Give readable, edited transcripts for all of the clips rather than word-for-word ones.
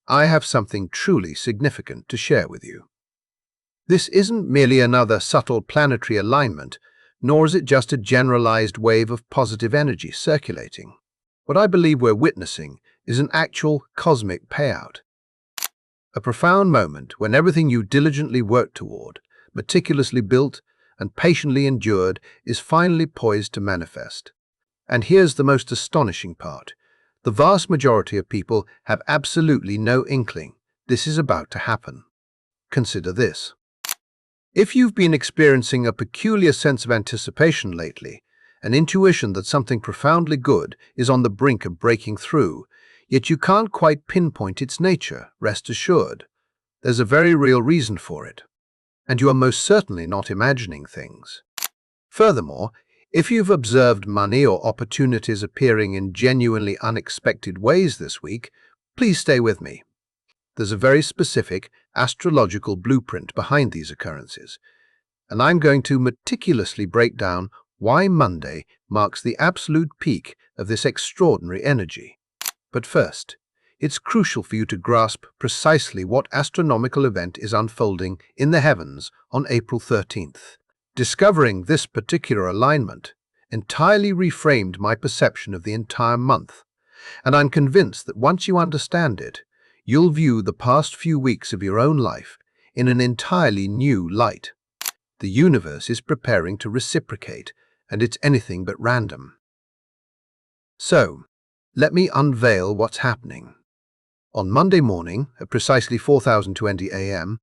I have something truly significant to share with you. This isn't merely another subtle planetary alignment, nor is it just a generalized wave of positive energy circulating. What I believe we're witnessing is an actual cosmic payout. A profound moment when everything you diligently worked toward, meticulously built, and patiently endured is finally poised to manifest. And here's the most astonishing part. The vast majority of people have absolutely no inkling this is about to happen. Consider this. If you've been experiencing a peculiar sense of anticipation lately, an intuition that something profoundly good is on the brink of breaking through, yet you can't quite pinpoint its nature, rest assured, there's a very real reason for it. And you are most certainly not imagining things. Furthermore, if you've observed money or opportunities appearing in genuinely unexpected ways this week, please stay with me. There's a very specific astrological blueprint behind these occurrences, and I'm going to meticulously break down why Monday marks the absolute peak of this extraordinary energy. But first, it's crucial for you to grasp precisely what astronomical event is unfolding in the heavens on April 13th. Discovering this particular alignment entirely reframed my perception of the entire month, and I'm convinced that once you understand it, you'll view the past few weeks of your own life in an entirely new light. The universe is preparing to reciprocate, and it's anything but random. So, let me unveil what's happening. On Monday morning, at precisely 4020 a.m.,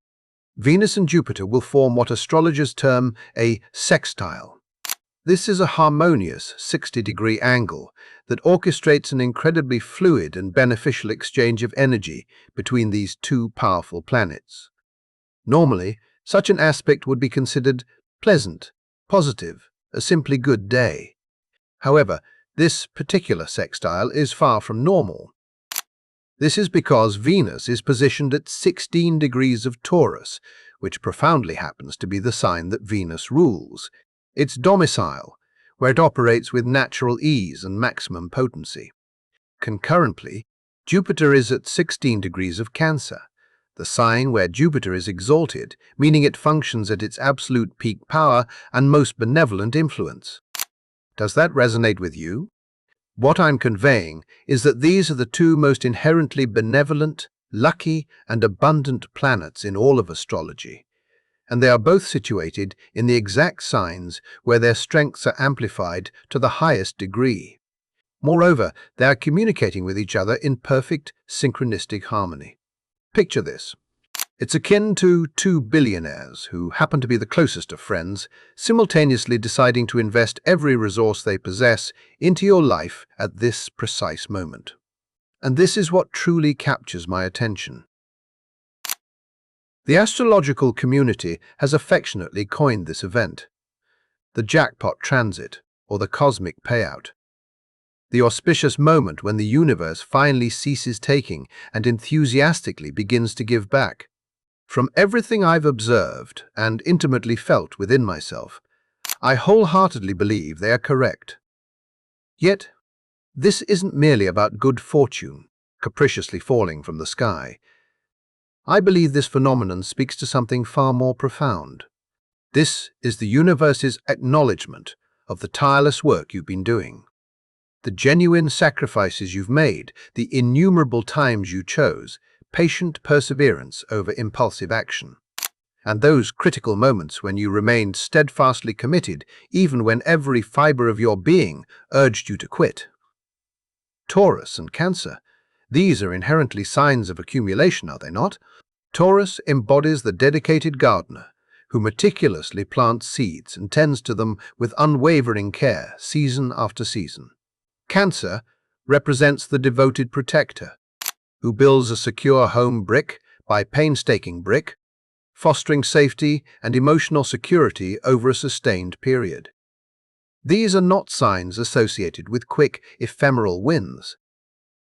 Venus and Jupiter will form what astrologers term a sextile. This is a harmonious 60-degree angle that orchestrates an incredibly fluid and beneficial exchange of energy between these two powerful planets. Normally, such an aspect would be considered pleasant, positive, a simply good day. However, this particular sextile is far from normal. This is because Venus is positioned at 16 degrees of Taurus, which profoundly happens to be the sign that Venus rules, its domicile, where it operates with natural ease and maximum potency. Concurrently, Jupiter is at 16 degrees of Cancer, the sign where Jupiter is exalted, meaning it functions at its absolute peak power and most benevolent influence. Does that resonate with you? What I'm conveying is that these are the two most inherently benevolent, lucky, and abundant planets in all of astrology, and they are both situated in the exact signs where their strengths are amplified to the highest degree. Moreover, they are communicating with each other in perfect synchronistic harmony. Picture this. It's akin to two billionaires who happen to be the closest of friends, simultaneously deciding to invest every resource they possess into your life at this precise moment. And this is what truly captures my attention. The astrological community has affectionately coined this event the jackpot transit, or the cosmic payout. The auspicious moment when the universe finally ceases taking and enthusiastically begins to give back. From everything I've observed and intimately felt within myself, I wholeheartedly believe they are correct. Yet, this isn't merely about good fortune, capriciously falling from the sky. I believe this phenomenon speaks to something far more profound. This is the universe's acknowledgement of the tireless work you've been doing, the genuine sacrifices you've made, the innumerable times you chose patient perseverance over impulsive action, and those critical moments when you remained steadfastly committed even when every fiber of your being urged you to quit. Taurus and Cancer, these are inherently signs of accumulation, are they not? Taurus embodies the dedicated gardener who meticulously plants seeds and tends to them with unwavering care season after season. Cancer represents the devoted protector who builds a secure home brick by painstaking brick, fostering safety and emotional security over a sustained period. These are not signs associated with quick, ephemeral wins.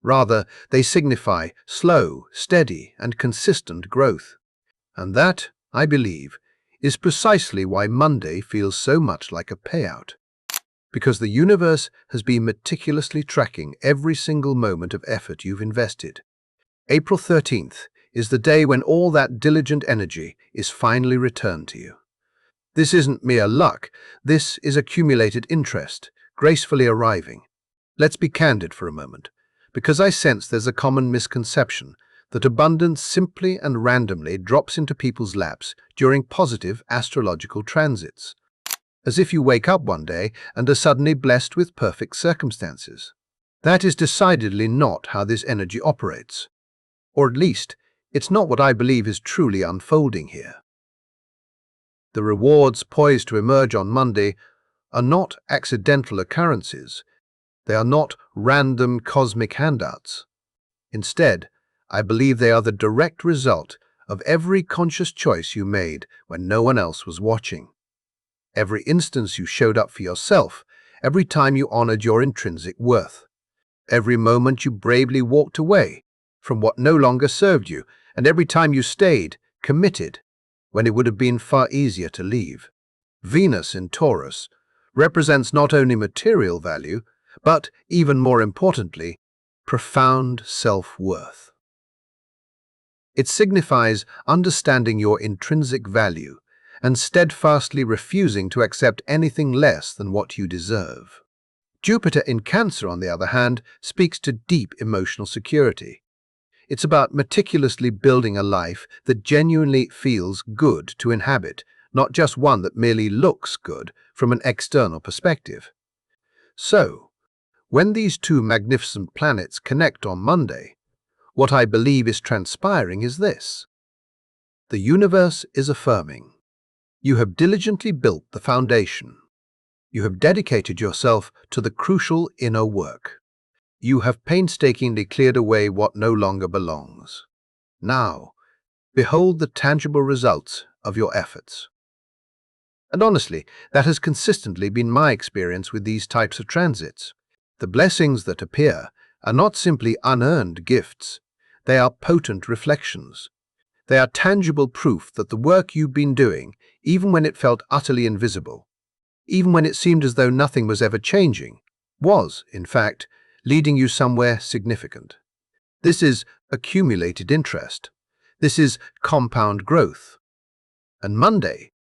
Rather, they signify slow, steady, and consistent growth. And that, I believe, is precisely why Monday feels so much like a payout. Because the universe has been meticulously tracking every single moment of effort you've invested, April 13th is the day when all that diligent energy is finally returned to you. This isn't mere luck, this is accumulated interest, gracefully arriving. Let's be candid for a moment, because I sense there's a common misconception that abundance simply and randomly drops into people's laps during positive astrological transits, as if you wake up one day and are suddenly blessed with perfect circumstances. That is decidedly not how this energy operates. Or at least, it's not what I believe is truly unfolding here. The rewards poised to emerge on Monday are not accidental occurrences. They are not random cosmic handouts. Instead, I believe they are the direct result of every conscious choice you made when no one else was watching. Every instance you showed up for yourself, every time you honored your intrinsic worth, every moment you bravely walked away from what no longer served you, and every time you stayed committed when it would have been far easier to leave. Venus in Taurus represents not only material value, but, even more importantly, profound self-worth. It signifies understanding your intrinsic value and steadfastly refusing to accept anything less than what you deserve. Jupiter in Cancer, on the other hand, speaks to deep emotional security. It's about meticulously building a life that genuinely feels good to inhabit, not just one that merely looks good from an external perspective. So, when these two magnificent planets connect on Monday, what I believe is transpiring is this. The universe is affirming. You have diligently built the foundation. You have dedicated yourself to the crucial inner work. You have painstakingly cleared away what no longer belongs. Now, behold the tangible results of your efforts. And honestly, that has consistently been my experience with these types of transits. The blessings that appear are not simply unearned gifts. They are potent reflections. They are tangible proof that the work you've been doing, even when it felt utterly invisible, even when it seemed as though nothing was ever changing, was, in fact, leading you somewhere significant. This is accumulated interest. This is compound growth. And Monday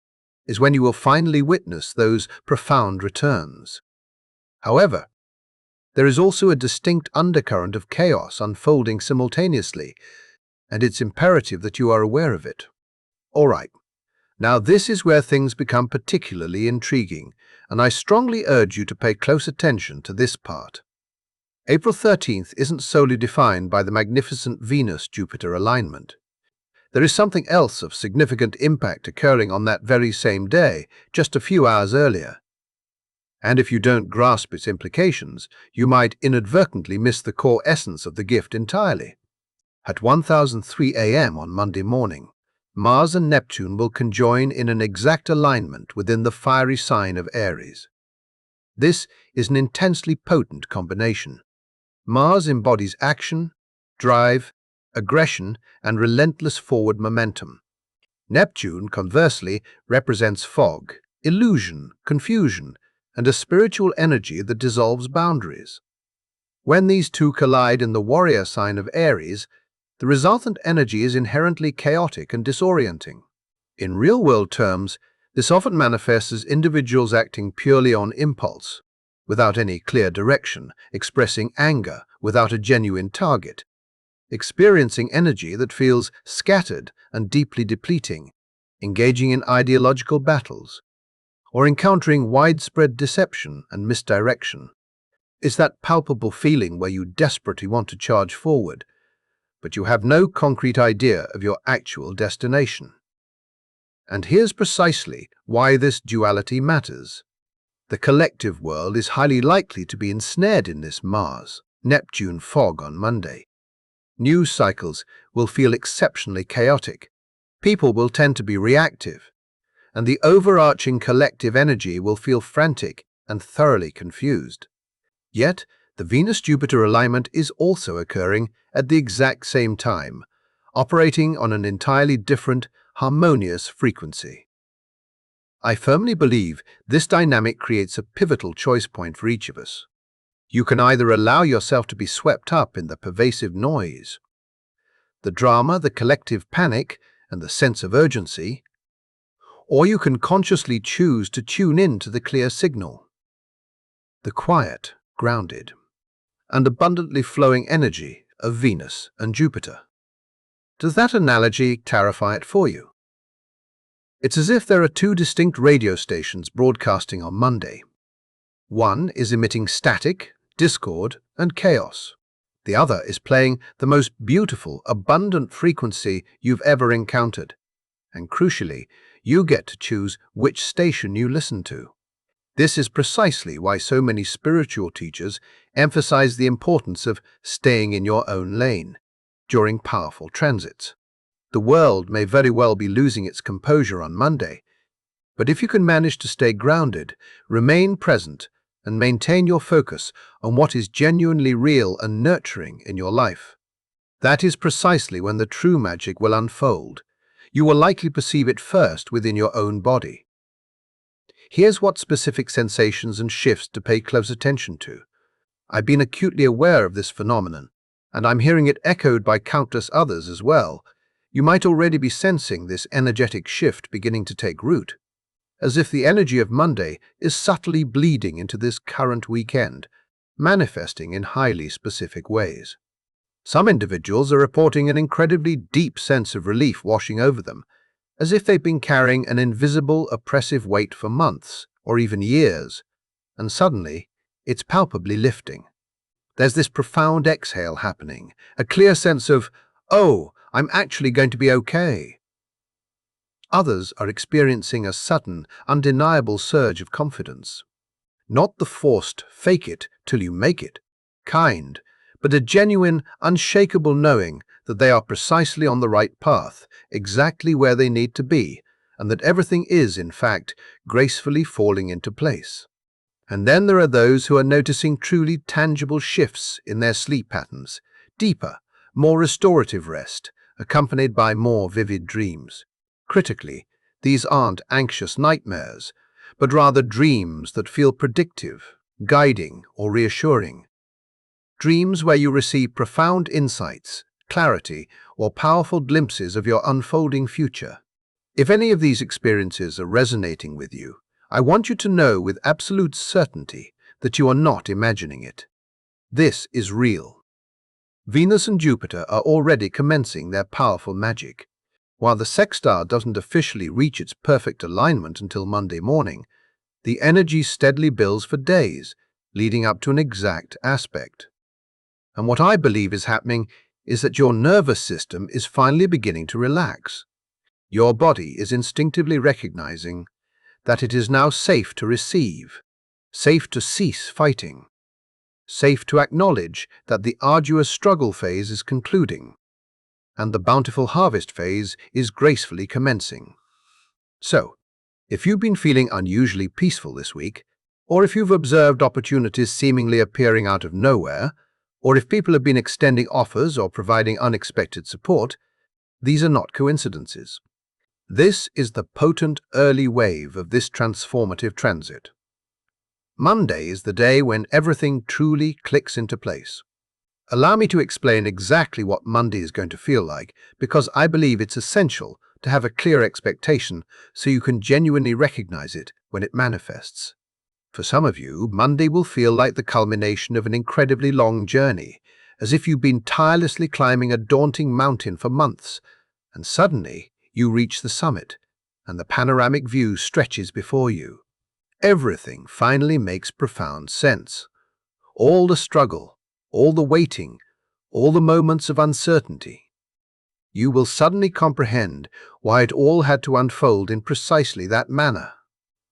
is when you will finally witness those profound returns. However, there is also a distinct undercurrent of chaos unfolding simultaneously, and it's imperative that you are aware of it. All right, now this is where things become particularly intriguing, and I strongly urge you to pay close attention to this part. April 13th isn't solely defined by the magnificent Venus-Jupiter alignment. There is something else of significant impact occurring on that very same day, just a few hours earlier. And if you don't grasp its implications, you might inadvertently miss the core essence of the gift entirely. At 1003 a.m. on Monday morning, Mars and Neptune will conjoin in an exact alignment within the fiery sign of Aries. This is an intensely potent combination. Mars embodies action, drive, aggression, and relentless forward momentum. Neptune, conversely, represents fog, illusion, confusion, and a spiritual energy that dissolves boundaries. When these two collide in the warrior sign of Aries, the resultant energy is inherently chaotic and disorienting. In real-world terms, this often manifests as individuals acting purely on impulse, without any clear direction, expressing anger without a genuine target, experiencing energy that feels scattered and deeply depleting, engaging in ideological battles, or encountering widespread deception and misdirection. It's that palpable feeling where you desperately want to charge forward, but you have no concrete idea of your actual destination. And here's precisely why this duality matters. The collective world is highly likely to be ensnared in this Mars-Neptune fog on Monday. News cycles will feel exceptionally chaotic. People will tend to be reactive, and the overarching collective energy will feel frantic and thoroughly confused. Yet, the Venus-Jupiter alignment is also occurring at the exact same time, operating on an entirely different, harmonious frequency. I firmly believe this dynamic creates a pivotal choice point for each of us. You can either allow yourself to be swept up in the pervasive noise, the drama, the collective panic, and the sense of urgency, or you can consciously choose to tune in to the clear signal, the quiet, grounded, and abundantly flowing energy of Venus and Jupiter. Does that analogy clarify it for you? It's as if there are two distinct radio stations broadcasting on Monday. One is emitting static, discord, and chaos. The other is playing the most beautiful, abundant frequency you've ever encountered. And crucially, you get to choose which station you listen to. This is precisely why so many spiritual teachers emphasize the importance of staying in your own lane during powerful transits. The world may very well be losing its composure on Monday, but if you can manage to stay grounded, remain present, and maintain your focus on what is genuinely real and nurturing in your life, that is precisely when the true magic will unfold. You will likely perceive it first within your own body. Here's what specific sensations and shifts to pay close attention to. I've been acutely aware of this phenomenon, and I'm hearing it echoed by countless others as well. You might already be sensing this energetic shift beginning to take root, as if the energy of Monday is subtly bleeding into this current weekend, manifesting in highly specific ways. Some individuals are reporting an incredibly deep sense of relief washing over them, as if they've been carrying an invisible, oppressive weight for months or even years, and suddenly it's palpably lifting. There's this profound exhale happening, a clear sense of, "Oh, I'm actually going to be okay." Others are experiencing a sudden, undeniable surge of confidence. Not the forced fake it till you make it kind, but a genuine, unshakable knowing that they are precisely on the right path, exactly where they need to be, and that everything is, in fact, gracefully falling into place. And then there are those who are noticing truly tangible shifts in their sleep patterns, deeper, more restorative rest, accompanied by more vivid dreams. Critically, these aren't anxious nightmares, but rather dreams that feel predictive, guiding, or reassuring. Dreams where you receive profound insights, clarity, or powerful glimpses of your unfolding future. If any of these experiences are resonating with you, I want you to know with absolute certainty that you are not imagining it. This is real. Venus and Jupiter are already commencing their powerful magic. While the sextile doesn't officially reach its perfect alignment until Monday morning, the energy steadily builds for days, leading up to an exact aspect. And what I believe is happening is that your nervous system is finally beginning to relax. Your body is instinctively recognizing that it is now safe to receive, safe to cease fighting, safe to acknowledge that the arduous struggle phase is concluding, and the bountiful harvest phase is gracefully commencing. So, if you've been feeling unusually peaceful this week, or if you've observed opportunities seemingly appearing out of nowhere, or if people have been extending offers or providing unexpected support, these are not coincidences. This is the potent early wave of this transformative transit. Monday is the day when everything truly clicks into place. Allow me to explain exactly what Monday is going to feel like, because I believe it's essential to have a clear expectation so you can genuinely recognize it when it manifests. For some of you, Monday will feel like the culmination of an incredibly long journey, as if you've been tirelessly climbing a daunting mountain for months, and suddenly you reach the summit, and the panoramic view stretches before you. Everything finally makes profound sense. All the struggle, all the waiting, all the moments of uncertainty. You will suddenly comprehend why it all had to unfold in precisely that manner.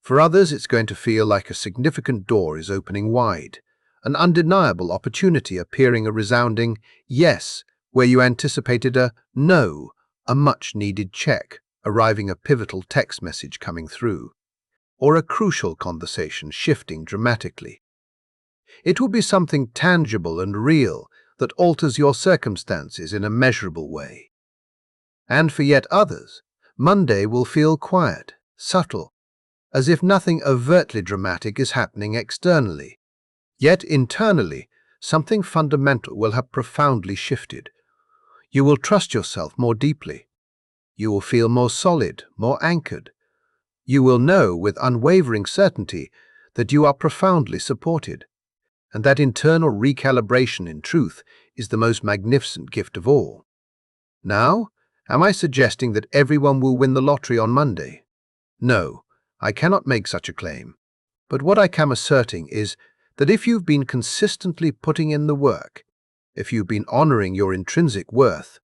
For others, it's going to feel like a significant door is opening wide, an undeniable opportunity appearing a resounding yes where you anticipated a no, a much-needed check, arriving a pivotal text message coming through, or a crucial conversation shifting dramatically. It will be something tangible and real that alters your circumstances in a measurable way. And for yet others, Monday will feel quiet, subtle, as if nothing overtly dramatic is happening externally. Yet internally, something fundamental will have profoundly shifted. You will trust yourself more deeply. You will feel more solid, more anchored. You will know with unwavering certainty that you are profoundly supported. And that internal recalibration, in truth, is the most magnificent gift of all. Now, am I suggesting that everyone will win the lottery on Monday? No, I cannot make such a claim. But what I am asserting is that if you've been consistently putting in the work, if you've been honoring your intrinsic worth,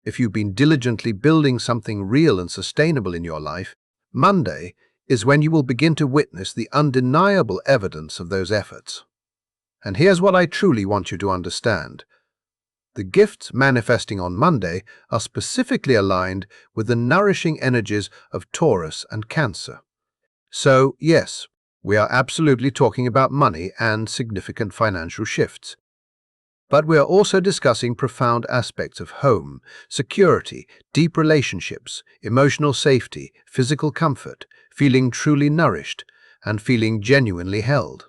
if you've been diligently building something real and sustainable in your life, Monday is when you will begin to witness the undeniable evidence of those efforts. And here's what I truly want you to understand. The gifts manifesting on Monday are specifically aligned with the nourishing energies of Taurus and Cancer. So, yes, we are absolutely talking about money and significant financial shifts. But we are also discussing profound aspects of home, security, deep relationships, emotional safety, physical comfort, feeling truly nourished, and feeling genuinely held.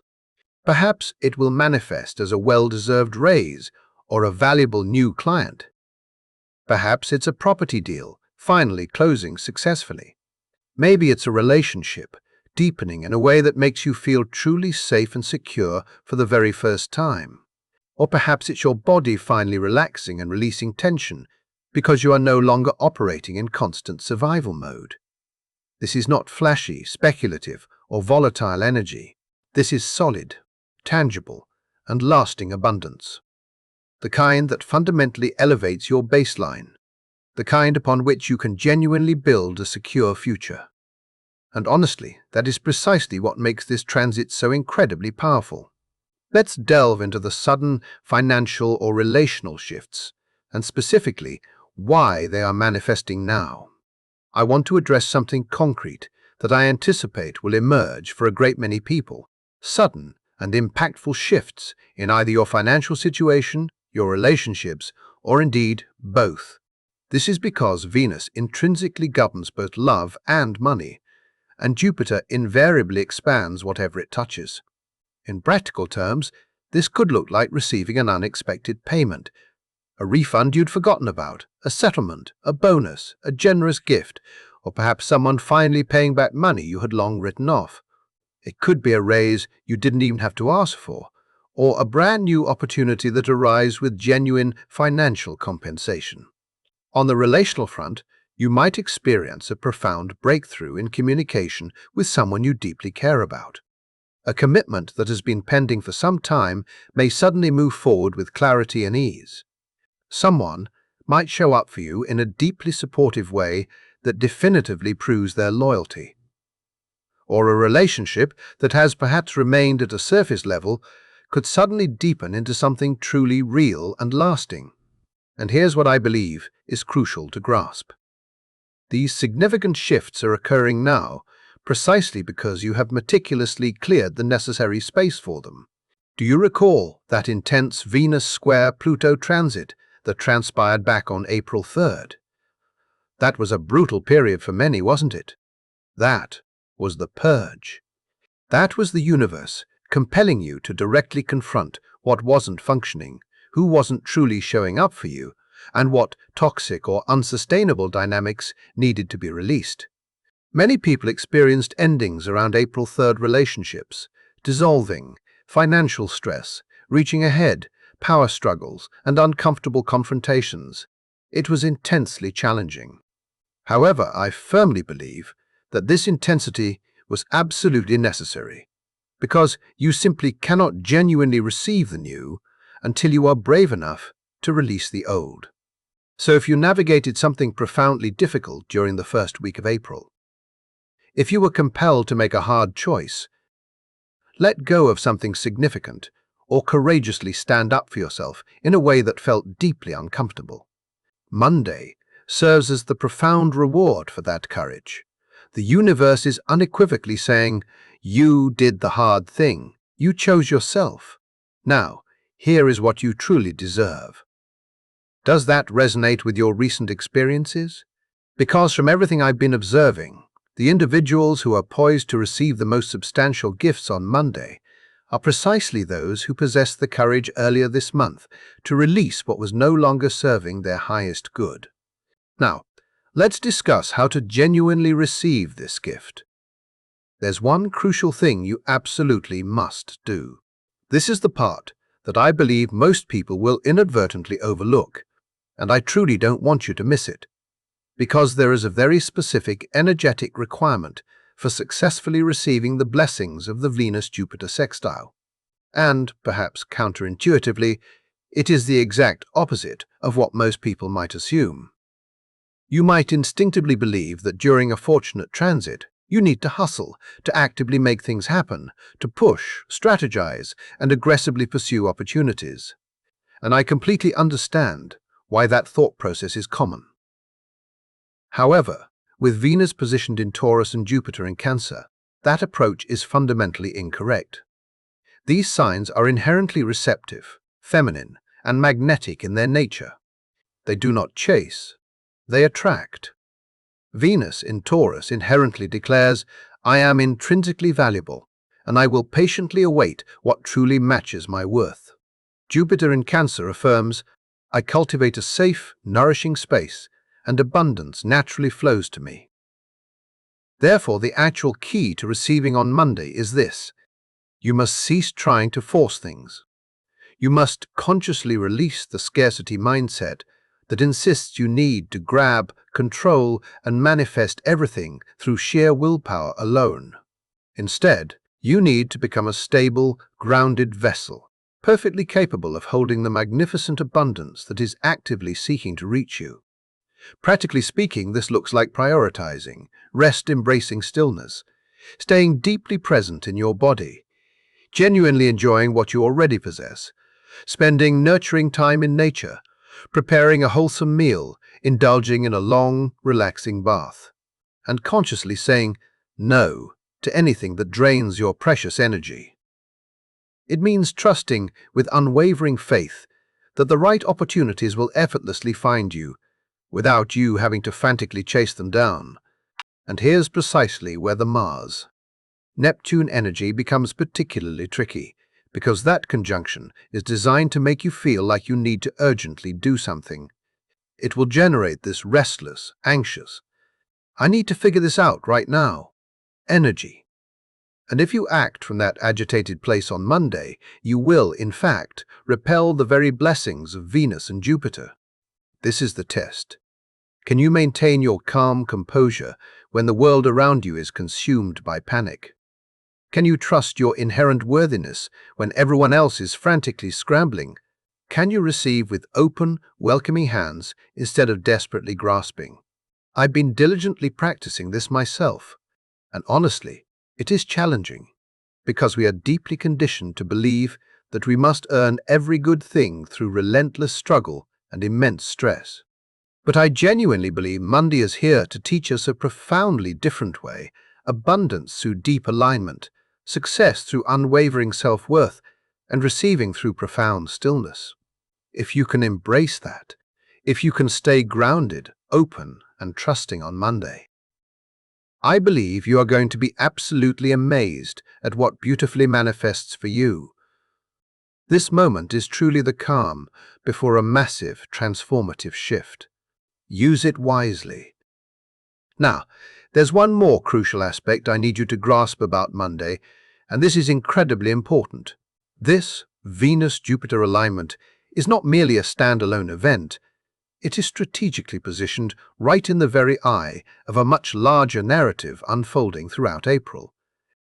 Perhaps it will manifest as a well-deserved raise or a valuable new client. Perhaps it's a property deal, finally closing successfully. Maybe it's a relationship, deepening in a way that makes you feel truly safe and secure for the very first time. Or perhaps it's your body finally relaxing and releasing tension because you are no longer operating in constant survival mode. This is not flashy, speculative, or volatile energy. This is solid, tangible, and lasting abundance. The kind that fundamentally elevates your baseline. The kind upon which you can genuinely build a secure future. And honestly, that is precisely what makes this transit so incredibly powerful. Let's delve into the sudden financial or relational shifts, and specifically, why they are manifesting now. I want to address something concrete that I anticipate will emerge for a great many people. Sudden and impactful shifts in either your financial situation, your relationships, or indeed both. This is because Venus intrinsically governs both love and money, and Jupiter invariably expands whatever it touches. In practical terms, this could look like receiving an unexpected payment, a refund you'd forgotten about, a settlement, a bonus, a generous gift, or perhaps someone finally paying back money you had long written off. It could be a raise you didn't even have to ask for, or a brand new opportunity that arrives with genuine financial compensation. On the relational front, you might experience a profound breakthrough in communication with someone you deeply care about. A commitment that has been pending for some time may suddenly move forward with clarity and ease. Someone might show up for you in a deeply supportive way that definitively proves their loyalty. Or a relationship that has perhaps remained at a surface level could suddenly deepen into something truly real and lasting. And here's what I believe is crucial to grasp. These significant shifts are occurring now precisely because you have meticulously cleared the necessary space for them. Do you recall that intense Venus square Pluto transit that transpired back on April 3rd? That was a brutal period for many, wasn't it? That was the purge. That was the universe compelling you to directly confront what wasn't functioning, who wasn't truly showing up for you, and what toxic or unsustainable dynamics needed to be released. Many people experienced endings around April 3rd relationships, dissolving, financial stress, reaching ahead, power struggles, and uncomfortable confrontations. It was intensely challenging. However, I firmly believe that this intensity was absolutely necessary, because you simply cannot genuinely receive the new until you are brave enough to release the old. So if you navigated something profoundly difficult during the first week of April, if you were compelled to make a hard choice, let go of something significant, or courageously stand up for yourself in a way that felt deeply uncomfortable, Monday serves as the profound reward for that courage. The universe is unequivocally saying, you did the hard thing. You chose yourself. Now, here is what you truly deserve. Does that resonate with your recent experiences? Because from everything I've been observing, the individuals who are poised to receive the most substantial gifts on Monday are precisely those who possessed the courage earlier this month to release what was no longer serving their highest good. Now, let's discuss how to genuinely receive this gift. There's one crucial thing you absolutely must do. This is the part that I believe most people will inadvertently overlook, and I truly don't want you to miss it, because there is a very specific energetic requirement for successfully receiving the blessings of the Venus-Jupiter sextile. And, perhaps counterintuitively, it is the exact opposite of what most people might assume. You might instinctively believe that during a fortunate transit, you need to hustle, to actively make things happen, to push, strategize, and aggressively pursue opportunities. And I completely understand why that thought process is common. However, with Venus positioned in Taurus and Jupiter in Cancer, that approach is fundamentally incorrect. These signs are inherently receptive, feminine, and magnetic in their nature. They do not chase, they attract. Venus in Taurus inherently declares, "I am intrinsically valuable, and I will patiently await what truly matches my worth." Jupiter in Cancer affirms, "I cultivate a safe, nourishing space, and abundance naturally flows to me." Therefore, the actual key to receiving on Monday is this: you must cease trying to force things. You must consciously release the scarcity mindset that insists you need to grab, control, and manifest everything through sheer willpower alone. Instead, you need to become a stable, grounded vessel, perfectly capable of holding the magnificent abundance that is actively seeking to reach you. Practically speaking, this looks like prioritizing, embracing stillness, staying deeply present in your body, genuinely enjoying what you already possess, spending nurturing time in nature, preparing a wholesome meal, indulging in a long, relaxing bath, and consciously saying no to anything that drains your precious energy. It means trusting with unwavering faith that the right opportunities will effortlessly find you without you having to frantically chase them down. And here's precisely where the Mars-Neptune energy becomes particularly tricky, because that conjunction is designed to make you feel like you need to urgently do something. It will generate this restless, anxious, "I need to figure this out right now" energy. And if you act from that agitated place on Monday, you will, in fact, repel the very blessings of Venus and Jupiter. This is the test. Can you maintain your calm composure when the world around you is consumed by panic? Can you trust your inherent worthiness when everyone else is frantically scrambling? Can you receive with open, welcoming hands instead of desperately grasping? I've been diligently practicing this myself, and honestly, it is challenging, because we are deeply conditioned to believe that we must earn every good thing through relentless struggle and immense stress. But I genuinely believe Monday is here to teach us a profoundly different way: abundance through deep alignment, success through unwavering self-worth, and receiving through profound stillness. If you can embrace that, if you can stay grounded, open, and trusting on Monday, I believe you are going to be absolutely amazed at what beautifully manifests for you. This moment is truly the calm before a massive, transformative shift. Use it wisely. Now, there's one more crucial aspect I need you to grasp about Monday, and this is incredibly important. This Venus-Jupiter alignment is not merely a standalone event. It is strategically positioned right in the very eye of a much larger narrative unfolding throughout April.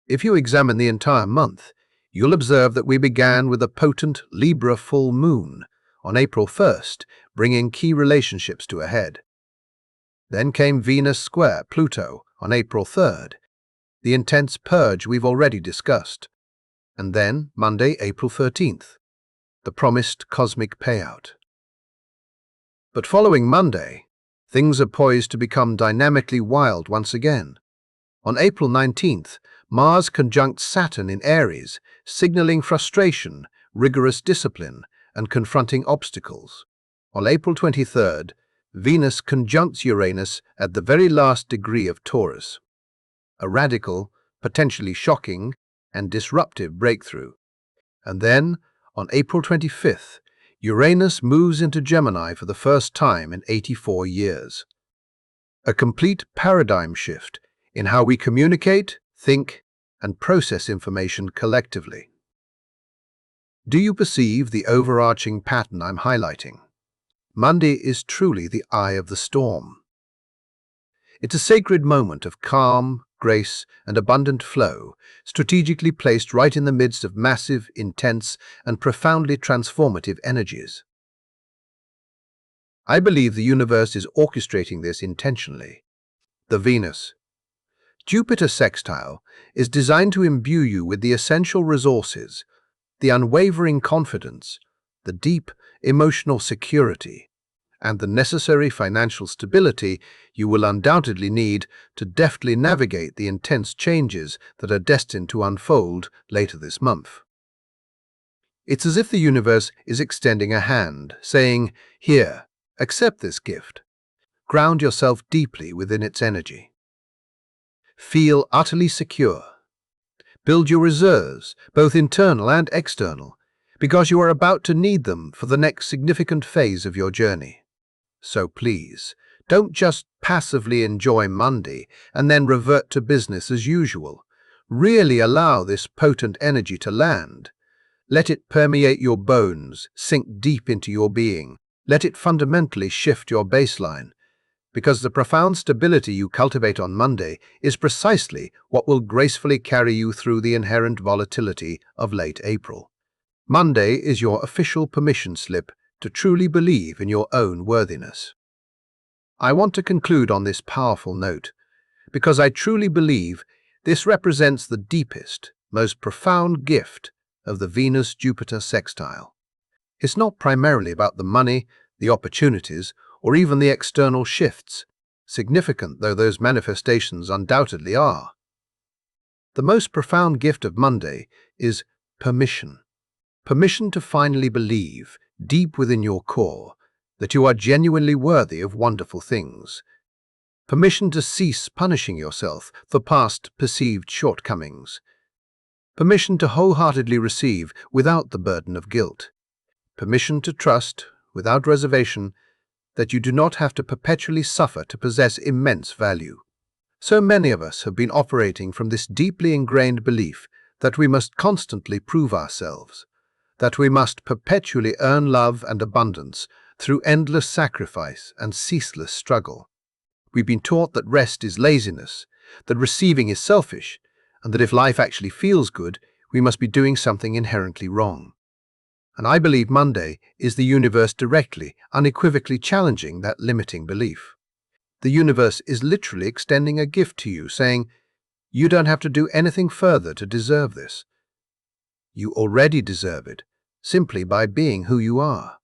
If you examine the entire month, you'll observe that we began with a potent Libra full moon on April 1st, bringing key relationships to a head. Then came Venus square Pluto on April 3rd, the intense purge we've already discussed. And then Monday, April 13th, the promised cosmic payout. But following Monday, things are poised to become dynamically wild once again. On April 19th, Mars conjuncts Saturn in Aries, signaling frustration, rigorous discipline, and confronting obstacles. On April 23rd, Venus conjuncts Uranus at the very last degree of Taurus. A radical, potentially shocking, and disruptive breakthrough. And then, on April 25th, Uranus moves into Gemini for the first time in 84 years. A complete paradigm shift in how we communicate, think, and process information collectively. Do you perceive the overarching pattern I'm highlighting? Monday is truly the eye of the storm. It's a sacred moment of calm, grace, and abundant flow, strategically placed right in the midst of massive, intense, and profoundly transformative energies. I believe the universe is orchestrating this intentionally. The Venus Jupiter sextile is designed to imbue you with the essential resources, the unwavering confidence, the deep emotional security, and the necessary financial stability you will undoubtedly need to deftly navigate the intense changes that are destined to unfold later this month. It's as if the universe is extending a hand, saying, "Here, accept this gift. Ground yourself deeply within its energy. Feel utterly secure. Build your reserves, both internal and external, because you are about to need them for the next significant phase of your journey. So please, don't just passively enjoy Monday and then revert to business as usual. Really allow this potent energy to land. Let it permeate your bones, sink deep into your being. Let it fundamentally shift your baseline, because the profound stability you cultivate on Monday is precisely what will gracefully carry you through the inherent volatility of late April. Monday is your official permission slip to truly believe in your own worthiness. I want to conclude on this powerful note, because I truly believe this represents the deepest, most profound gift of the Venus-Jupiter sextile. It's not primarily about the money, the opportunities, or even the external shifts, significant though those manifestations undoubtedly are. The most profound gift of Monday is permission. Permission to finally believe, deep within your core, that you are genuinely worthy of wonderful things. Permission to cease punishing yourself for past perceived shortcomings. Permission to wholeheartedly receive without the burden of guilt. Permission to trust, without reservation, that you do not have to perpetually suffer to possess immense value. So many of us have been operating from this deeply ingrained belief that we must constantly prove ourselves, that we must perpetually earn love and abundance through endless sacrifice and ceaseless struggle. We've been taught that rest is laziness, that receiving is selfish, and that if life actually feels good, we must be doing something inherently wrong. And I believe Monday is the universe directly, unequivocally challenging that limiting belief. The universe is literally extending a gift to you, saying, you don't have to do anything further to deserve this. You already deserve it, simply by being who you are.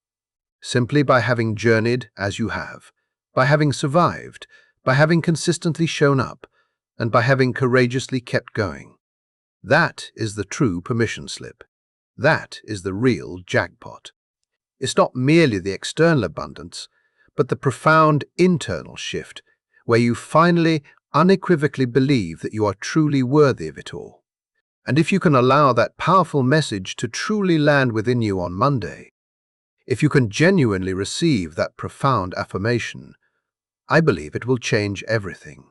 Simply by having journeyed as you have, by having survived, by having consistently shown up, and by having courageously kept going. That is the true permission slip. That is the real jackpot. It's not merely the external abundance, but the profound internal shift, where you finally unequivocally believe that you are truly worthy of it all. And if you can allow that powerful message to truly land within you on Monday, if you can genuinely receive that profound affirmation, I believe it will change everything.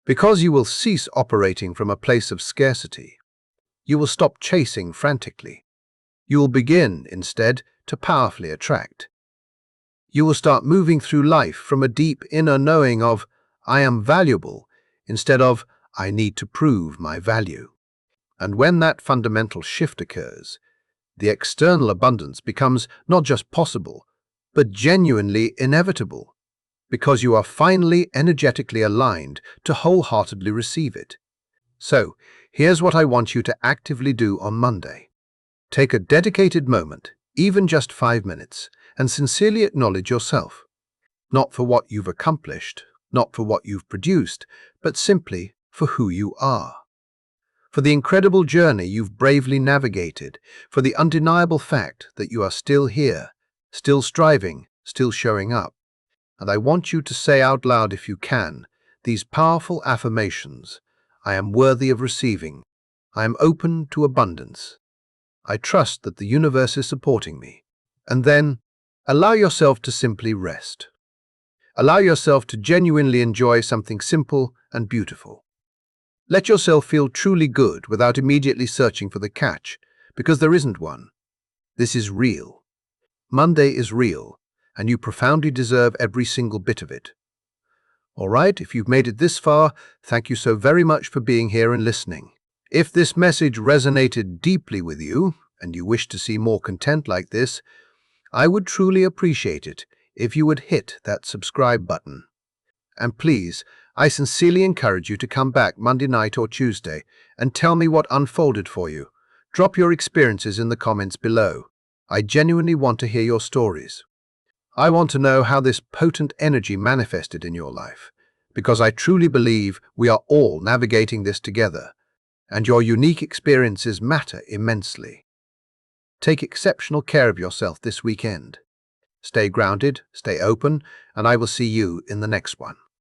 Because you will cease operating from a place of scarcity. You will stop chasing frantically. You will begin, instead, to powerfully attract. You will start moving through life from a deep inner knowing of, I am valuable, instead of, I need to prove my value. And when that fundamental shift occurs, the external abundance becomes not just possible, but genuinely inevitable, because you are finally energetically aligned to wholeheartedly receive it. So, here's what I want you to actively do on Monday. Take a dedicated moment, even just 5 minutes, and sincerely acknowledge yourself. Not for what you've accomplished, not for what you've produced, but simply for who you are. For the incredible journey you've bravely navigated, for the undeniable fact that you are still here, still striving, still showing up. And I want you to say out loud, if you can, these powerful affirmations. I am worthy of receiving. I am open to abundance. I trust that the universe is supporting me. And then, allow yourself to simply rest. Allow yourself to genuinely enjoy something simple and beautiful. Let yourself feel truly good without immediately searching for the catch, because there isn't one. This is real. Monday is real, and you profoundly deserve every single bit of it. All right, if you've made it this far, thank you so very much for being here and listening. If this message resonated deeply with you, and you wish to see more content like this, I would truly appreciate it if you would hit that subscribe button. And please, I sincerely encourage you to come back Monday night or Tuesday and tell me what unfolded for you. Drop your experiences in the comments below. I genuinely want to hear your stories. I want to know how this potent energy manifested in your life, because I truly believe we are all navigating this together, and your unique experiences matter immensely. Take exceptional care of yourself this weekend. Stay grounded, stay open, and I will see you in the next one.